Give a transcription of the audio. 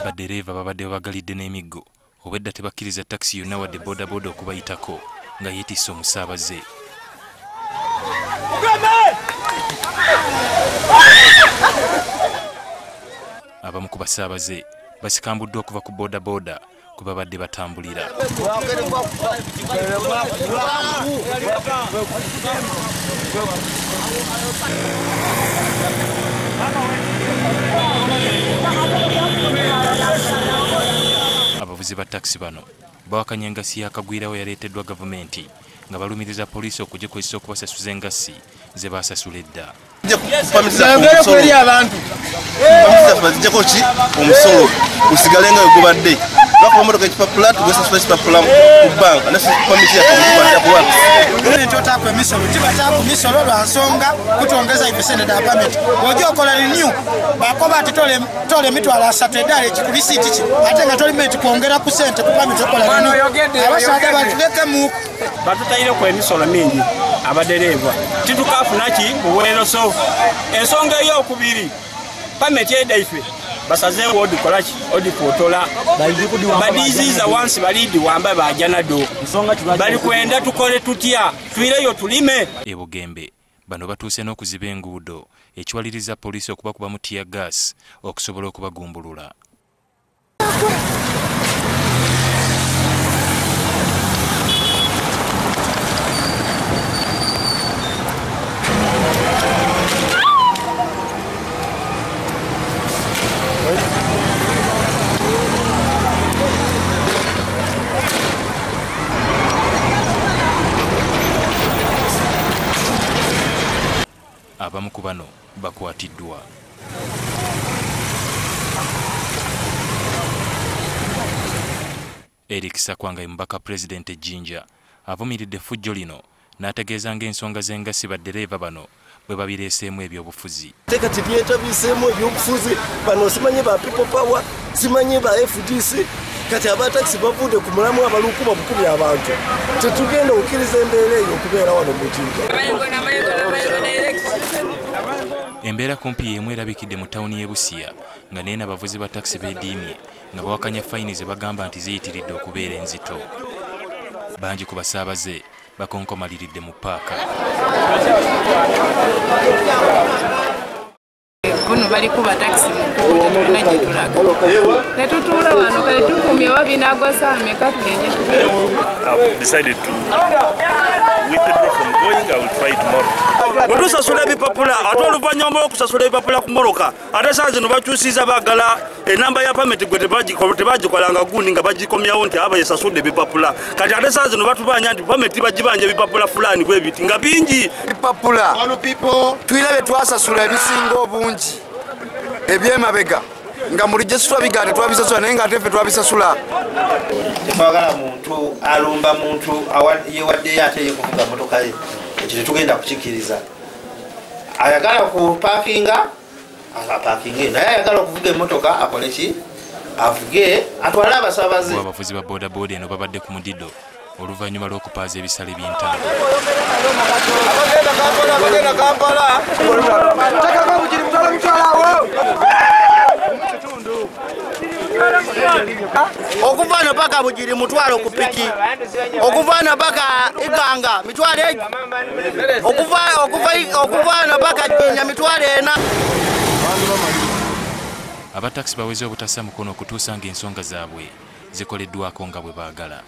Badereva babadde bagalidde n'emiggo obwedda tebakkiriza taxi yonna wadde bodaboda okubayitako nga yeetisse omusaabaze. Abamu ku basaabaze basikambuddwa okuva ku bodaboda kwe babadde batambulira. Abavuzi ba taxi bano bawakanya engassi y'akagwirawo yaleeteddwa gavumenti nga balumiriza poliisi okugikozesa okubasasuza engassi ze baasasula edda. Bazijjako ki omusolo gusigale nga wegubadde lwakuba emmotoka ekipapula tugwesasula ekipapula ku banka nepamiti yakotaku emisolo kibataku misolo lwa nsonga kutongeza ibesente da pameti bw'ojja okola renew bakoba ati tole emitwalo 3 eddaala ekikulisiti ki ate nga tolimenti kwongera ku sente ku pameti okola renew abasaada batulekemu batutayireku emisolo mingi abadereva titukafuna ki buweeroso ensonga ey'okubiri pameti edaife basazeewo odikolaki odipotola badiziiza wansi balidi wamba bajanado bali kwenda tukole tutya tuireyo tulime. Bugembe bano batuuse n'okuziba enguudo ekiwaliriza poliisi okubakuba mu tear gas okusobola okubagumbulula. Abamu ku bano bakwatiddwa. Eric Sakwanga mubaka President Jinja avumiridde effujjo lino n'ategeeza ng'ensonga z'engassi baddereeva bano bwe babireeseemu ebyobufuzi. Kati byetabiseemu ebyobufuzi bano simanyi ba people power simanyi ba FDC kati abataxi bavudde ku mulamu abalukuba bukubi abantu tetugenda okkiriza embeera eyo okubeera wano mu Jinja. Embeera kumpi y'emu erabikidde mu tawuni y'e Busia nga neena abavuzi ba taxi beediimye nga bawakanya fayini ze bagamba nti ziyitiridde okubeera enzito. Bangi ku basaabaze bakonkomaliridde mu paaka. Kuno bali kuba taxi tetulina gye tulaga netutuula wano kale tukumye wabinagwasa ameka tugenye decided to withdraw from going. I will try tomorrow. Bwetusasula ebipapula ate oluvannyuma lw'okusasula ebipapula ku mmoloka ate saa zino bakyusiza baagala enamba ya pameti gwe tebagikolanga gundi nga bagikomyawo nti aba yesasudde ebipapula kati ate saa zino batubanya nti pameti bagibanja ebipapula fulani bwe biti nga bingi ebipapula twirabe twasasula ebisinga obungi ebyemabega nga mulijje situbigane twabisasula naye nga ate ffe twabisasula. Twagala muntu alumba muntu yewaddeyo ate yekuvuga motoka ye ekyo tetugenda kukikkiriza. Ayagala kupakinga apakinge naye ayagala okuvuga emmotoka akole ki avuge atwale abasaabaze. Abavuzi ba bodaboda eno babadde ku mudido oluvannyuma lw'okupaaza ebisale by'entambula. Okuvaana paka Bugiri mutwalo ku piki okuvaana paka Iganga mitwalo okuvaana paka Jinja mitwalo 4. Abataxi baweze obutassa mukono okutuusa ng'ensonga zaabwe zikoleddwako nga bwe baagala.